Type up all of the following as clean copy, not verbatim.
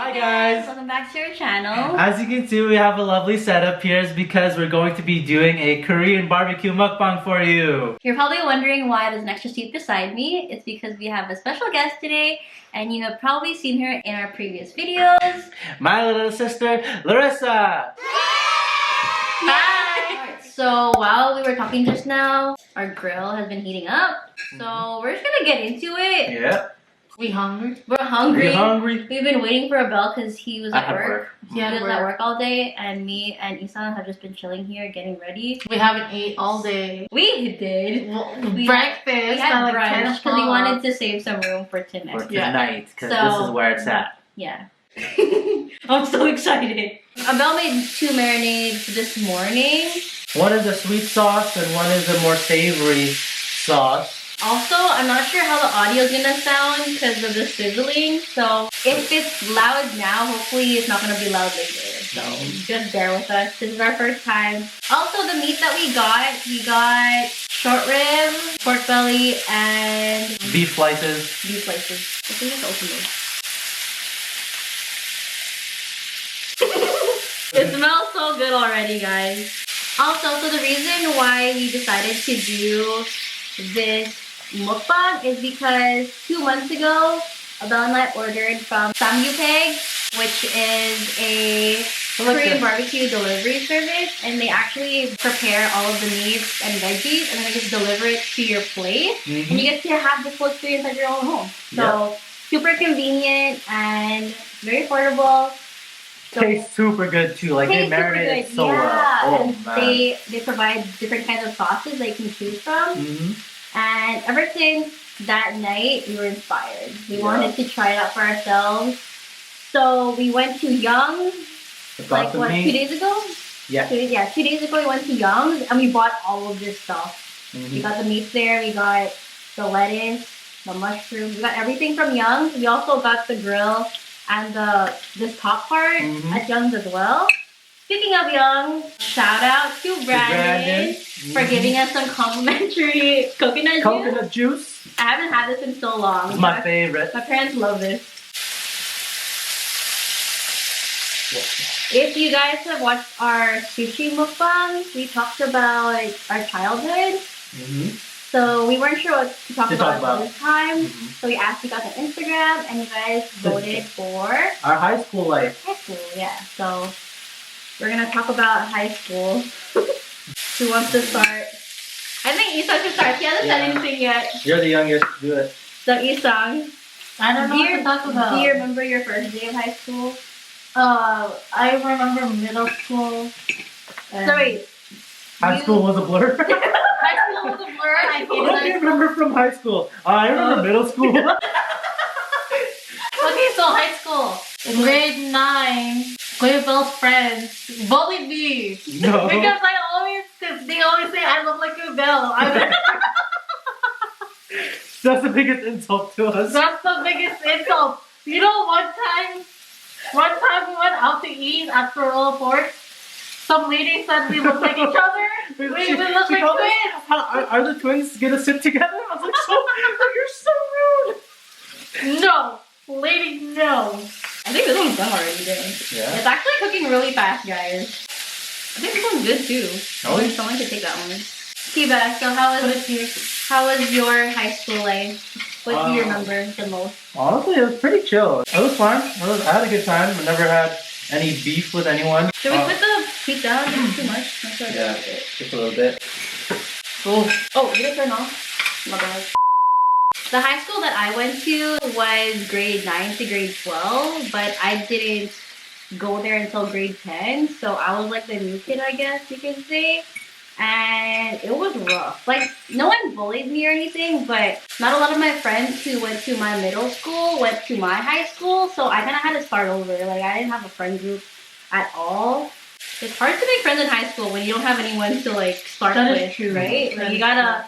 Hi guys! Welcome back to our channel. As you can see, we have a lovely setup here because we're going to be doing a Korean barbecue mukbang for you. You're probably wondering why there's an extra seat beside me. It's because we have a special guest today, and you have probably seen her in our previous videos. My little sister, Larissa! Hi! So while we were talking just now, our grill has been heating up. So we're just gonna get into it. Yeah. We're hungry. We're hungry. We've been waiting for Abel because he was at work. Yeah, he was at work all day, and me and Isan have just been chilling here, getting ready. We haven't ate all day. We did. Breakfast. We had like brunch because we wanted to save some room for tonight. For tonight, because this is where it's at. Yeah. I'm so excited. Abel made 2 marinades this morning. One is a sweet sauce and one is a more savory sauce. Also, I'm not sure how the audio is gonna sound because of the sizzling. So if it's loud now, hopefully it's not gonna be loud later. So just bear with us. This is our first time. Also, the meat that we got short rib, pork belly, and Beef slices. beef slices. I think it's open this. It smells so good already, guys. Also, so the reason why we decided to do this mukbang is because 2 months ago, Abel and I ordered from Samgyupeg, which is a Korean barbecue delivery service, and they actually prepare all of the meats and veggies, and then they just deliver it to your plate, and you get to have this full experience at your own home. So super convenient and very affordable. So, Tastes super good too. Like they marinate it so well. Oh, and man. they provide different kinds of sauces that you can choose from. And ever since that night, we were inspired. We wanted to try it out for ourselves. So we went to Young's, like what, 2 days ago? Yeah. 2 days ago we went to Young's and we bought all of this stuff. We got the meats there, we got the lettuce, the mushrooms, we got everything from Young's. We also got the grill and this top part at Young's as well. Speaking of Young's, shout out to Brandon for giving us some complimentary coconut juice. I haven't had this in so long. It's my favorite. My parents love this. If you guys have watched our sushi mukbang, we talked about our childhood. So we weren't sure what to talk about this time. So we asked you guys on Instagram, and you guys voted for our high school life. High school, yeah. So we're gonna talk about high school. Who wants to start? I think Isang should start. He hasn't said anything yet. You're the youngest. Do it. So Isang, I don't know what to talk about. do you remember your first day of high school? I remember middle school. Sorry. High school was a blur. High school was a blur. What do you remember from high school? I remember middle school. Okay, so high school. In grade 9, Kuya Bell's friends bullied me. No. Because they always say I look like Kuya Bell. That's the biggest insult to us. That's the biggest insult. You know, one time we went out to eat at Royal Fort. Some lady said we look like each other. We look like twins. Are the twins gonna sit together? I was like, you're so rude. No, lady, no. I think this one's done already, though. Yeah. It's actually cooking really fast, guys. I think this one's good too. Oh, Someone could take that one. Kiba, so how was your high school life? What do you remember the most? Honestly, it was pretty chill. It was fun. I had a good time. I never had any beef with anyone. Should we put the heat down? It's too much. Not sure. Yeah, just a little bit. Oh, did it turn off? My bad. The high school that I went to was grade 9 to grade 12, but I didn't go there until grade 10. So I was like the new kid, I guess you could say. And it was rough. Like, no one bullied me or anything, but not a lot of my friends who went to my middle school went to my high school. So I kind of had to start over. Like, I didn't have a friend group at all. It's hard to make friends in high school when you don't have anyone to, like, start with, right? Like, you gotta...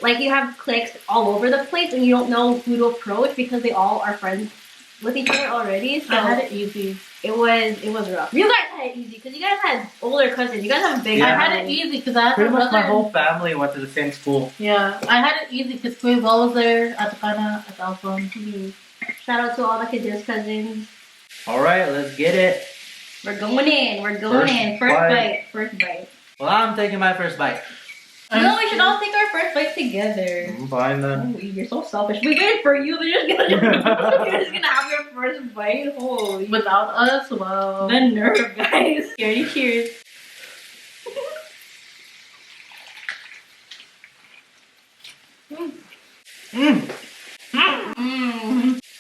Like, you have cliques all over the place, and you don't know who to approach because they all are friends with each other already. So I had it easy. It was rough. You guys had it easy because you guys had older cousins. You guys have big. I had it easy because I had pretty much brother. my whole family went to the same school. Yeah, I had it easy because Kuya Bell was there, Atakana, at Alphon. Shout out to all the Kadir's cousins. Alright, let's get it. We're going in. We're going First in. First bite. bite. First bite. Well, I'm taking my first bite. No, we should all take our first bite together. Fine then. Oh, you're so selfish. We waited for you. They're just gonna, you're just gonna have your first bite. Holy. Without us, well. The nerve, guys. Cheers. Cheers.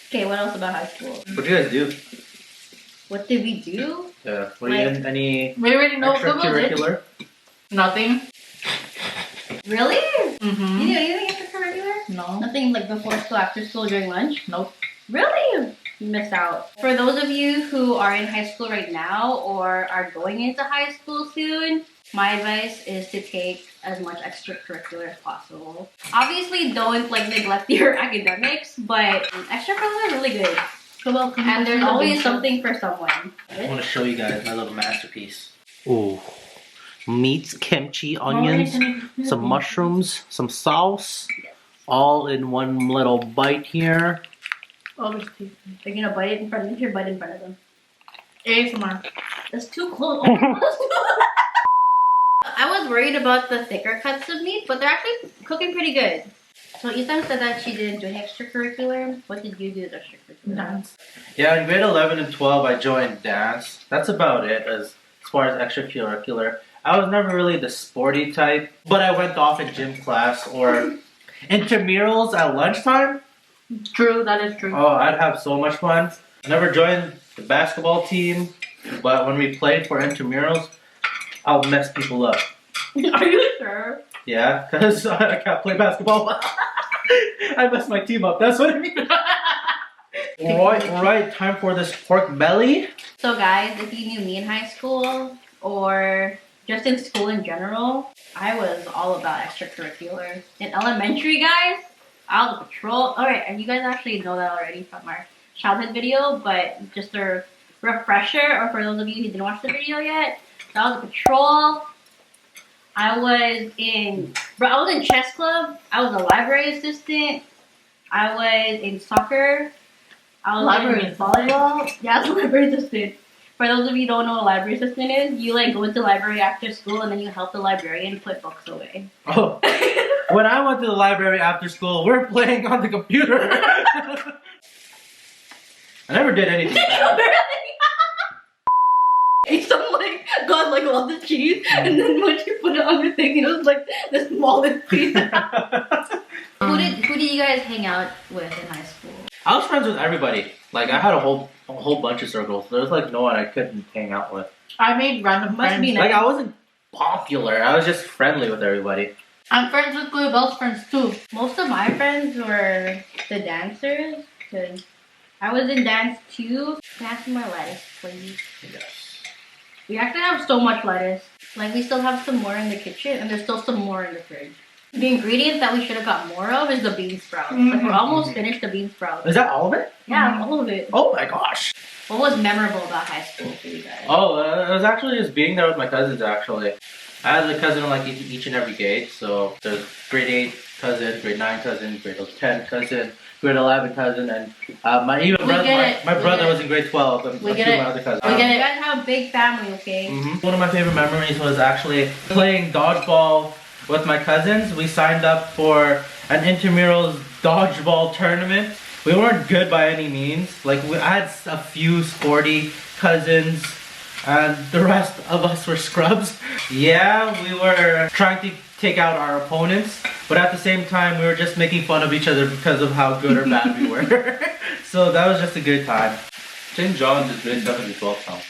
Okay, what else about high school? What do you guys do? What did we do? Yeah. What are you in any We already know extracurricular? Nothing. Really? Mm-hmm. You do anything extracurricular? No. Nothing like before school, after school, during lunch? Nope. Really? You missed out. For those of you who are in high school right now or are going into high school soon, my advice is to take as much extracurricular as possible. Obviously, don't like neglect your academics, but extracurricular is really good. And there's always something for someone. I want to show you guys my little masterpiece. Ooh. Meats, kimchi, onions, some mushrooms, some sauce, all in one little bite here. Oh, it's tasty. They're gonna bite it in front of you. Bite in front of them. ASMR. That's too close. Oh, I was worried about the thicker cuts of meat, but they're actually cooking pretty good. So Ethan said that she didn't do any extracurricular. What did you do as extracurricular? Dance. Yeah, in grade 11 and 12, I joined dance. That's about it as far as extracurricular. I was never really the sporty type, but I went off in gym class or intramurals at lunchtime. True, that is true. Oh, I'd have so much fun. I never joined the basketball team, but when we played for intramurals, I'll mess people up. Are you sure? Yeah, because I can't play basketball. I messed my team up, that's what I mean. Alright, time for this pork belly. So guys, if you knew me in high school or just in school in general, I was all about extracurriculars. In elementary, guys, I was a patrol. Alright, and you guys actually know that already from our childhood video, but just a refresher, or for those of you who didn't watch the video yet, so I was a patrol. I was in chess club. I was a library assistant. I was in soccer. I was in volleyball. Yeah, I was a library assistant. For those of you who don't know what a library assistant is, you like go into the library after school and then you help the librarian put books away. Oh, when I went to the library after school, we're playing on the computer. I never did anything bad. Some like got like all the cheese, and then once you put it on the thing, it was like the smallest piece. Who did you guys hang out with in high school? I was friends with everybody. Like I had a whole bunch of circles. There was like no one I couldn't hang out with. I made random Must friends. be nice. Like I wasn't popular. I was just friendly with everybody. I'm friends with Chloe Bell's friends too. Most of my friends were the dancers, because I was in dance too. Can I have some more lettuce, please? Yes. We actually have so much lettuce. Like we still have some more in the kitchen, and there's still some more in the fridge. The ingredient that we should have got more of is the bean sprouts. Like we're almost finished the bean sprouts. Is that all of it? Yeah, all of it. Oh my gosh. What was memorable about high school for you guys? Oh, it was actually just being there with my cousins. Actually, I had a cousin in like each and every grade. So there's grade 8 cousin, grade 9 cousin, grade 10 cousin, grade 11 cousin, and my brother was in grade 12. And We a get few it. of my other cousins. You guys have a big family, okay? One of my favorite memories was actually playing dodgeball with my cousins. We signed up for an intramurals dodgeball tournament. We weren't good by any means. Like I had a few sporty cousins, and the rest of us were scrubs. Yeah, we were trying to take out our opponents, but at the same time, we were just making fun of each other because of how good or bad we were. So that was just a good time. St. John's is grade 7 to 12 now.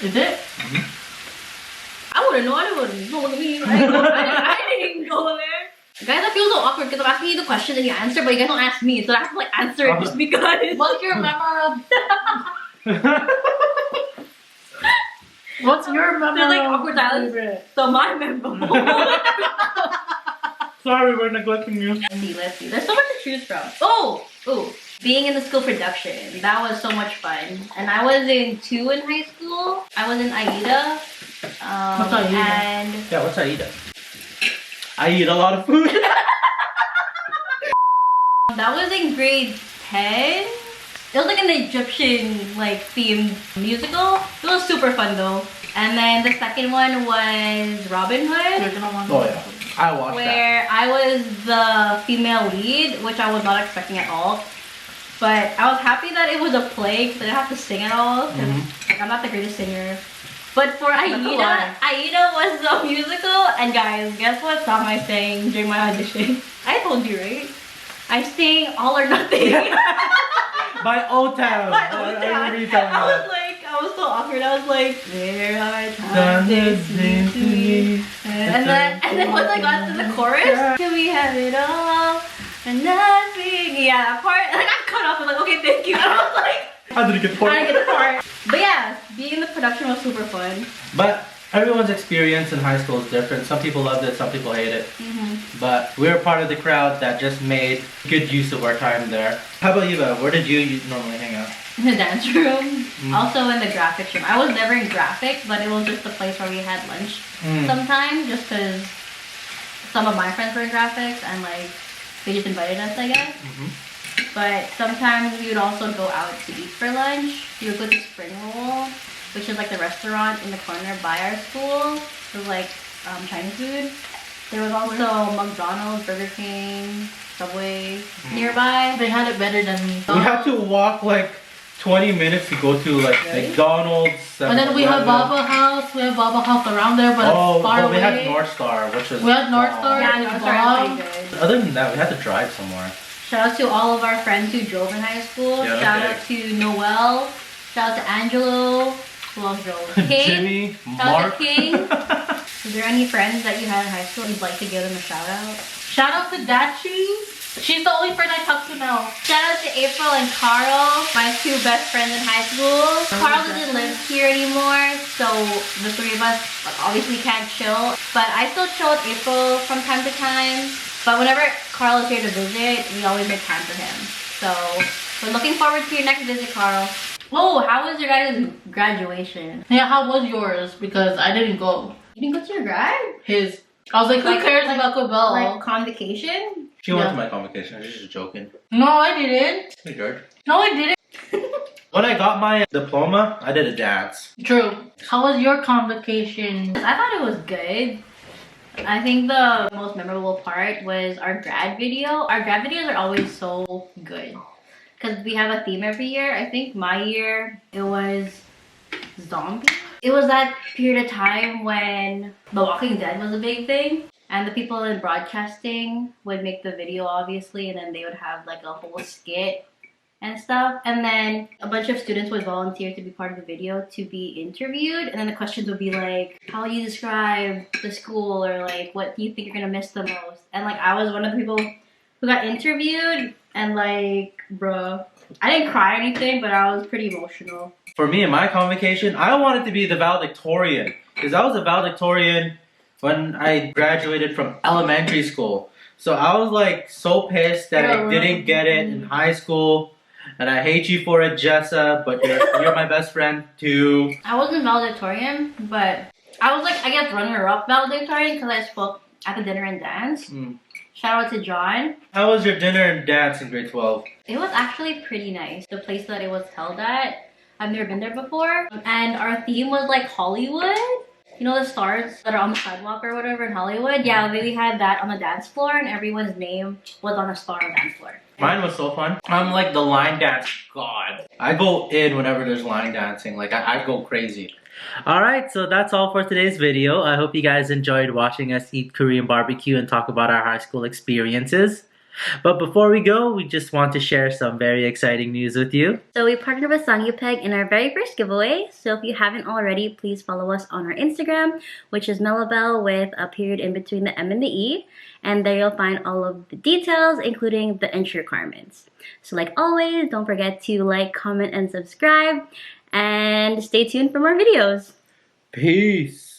Is it? I wouldn't know. I wouldn't know. Look at me. I didn't go there. Guys, I feel so awkward because I'm asking you the question and you answer, but you guys don't ask me, so I have to like answer it just because. What's your memorable? What's your memorable? There's like awkward silence. So my memorable. Sorry, we're neglecting you. Let's see. There's so much to choose from. Oh, being in the school production. That was so much fun. And I was in 2 in high school. I was in AIDA. What's AIDA? And Yeah, what's AIDA? I eat a lot of food. that was in grade 10. It was like an Egyptian like themed musical. It was super fun though. And then the second one was Robin Hood, Oh yeah, I watched that. where I was the female lead, which I was not expecting at all. But I was happy that it was a play because I didn't have to sing at all. Because like, I'm not the greatest singer. But for Aida, Aida was the musical. And guys, guess what song I sang during my audition? I told you, right? I sang All or Nothing. By O-Town. By O-Town. I was so awkward. I was like, there are times they seem to me. And then once I got to the chorus, can we have it all and nothing? Yeah, that part. And I got cut off. I was like, okay, thank you. And I was like, How did it get I didn't get the part. But yeah, being in the production was super fun. But everyone's experience in high school is different. Some people loved it, some people hate it. But we were part of the crowd that just made good use of our time there. How about you, Bev? Where did you normally hang out? In the dance room. Also in the graphics room. I was never in graphics, but it was just the place where we had lunch sometimes, just because some of my friends were in graphics and like they just invited us, I guess. But sometimes we would also go out to eat for lunch. We would go to Spring Roll, which is like the restaurant in the corner by our school. It was like Chinese food. There was also McDonald's, Burger King, Subway nearby. They had it better than me. We had to walk like 20 minutes to go to like McDonald's. And then we have Baba House. We have Baba House around there, but it's far but away. we had North Star, which was. We had North Star. Yeah, North Star is pretty good. Other than that, we had to drive somewhere. Shout out to all of our friends who drove in high school. Yeah, Shout out to Noel. Shout out to Angelo. Who else drove? King. Jimmy, Shout out Mark. to King. Is there any friends that you had in high school you'd like to give them a shout out? Shout out to Dachi. She's the only friend I talk to now. Shout out to April and Carl, my two best friends in high school. Carl doesn't live here anymore, so the three of us obviously can't chill. But I still chill with April from time to time. But whenever Carl is here to visit, we always make time for him. So we're looking forward to your next visit, Carl. Oh, how was your guys' graduation? Yeah, how was yours? Because I didn't go. You didn't go to your grad? His. I was like, who cares about Quibble? Like convocation? She went to my convocation. She's just joking. No, I didn't. Hey, George. No, I didn't. When I got my diploma, I did a dance. True. How was your convocation? I thought it was good. I think the most memorable part was our grad video. Our grad videos are always so good because we have a theme every year. I think my year, it was zombie. It was that period of time when The Walking Dead was a big thing. And the people in broadcasting would make the video, obviously, and then they would have like a whole skit and stuff. And then a bunch of students would volunteer to be part of the video to be interviewed. And then the questions would be like, how would you describe the school? Or like, what do you think you're gonna miss the most? And like, I was one of the people who got interviewed. And like, bruh, I didn't cry or anything, but I was pretty emotional. For me, in my convocation, I wanted to be the valedictorian. Because I was a valedictorian when I graduated from elementary school. So I was like so pissed that I didn't get it in high school. And I hate you for it, Jessa, but you're my best friend too. I wasn't valedictorian, but I was like, I guess runner-up valedictorian because I spoke at the dinner and dance. Shout out to John. How was your dinner and dance in grade 12? It was actually pretty nice. The place that it was held at, I've never been there before. And our theme was like Hollywood. You know the stars that are on the sidewalk or whatever in Hollywood? Yeah, we had that on the dance floor and everyone's name was on a star on the dance floor. Mine was so fun. I'm like the line dance god. I go in whenever there's line dancing. Like I go crazy. Alright, so that's all for today's video. I hope you guys enjoyed watching us eat Korean barbecue and talk about our high school experiences. But before we go, we just want to share some very exciting news with you. So we partnered with Samgyupeg in our very first giveaway. So if you haven't already, please follow us on our Instagram, which is Mel Abel with a period in between the M and the E. And there you'll find all of the details, including the entry requirements. So like always, don't forget to like, comment, and subscribe. And stay tuned for more videos. Peace.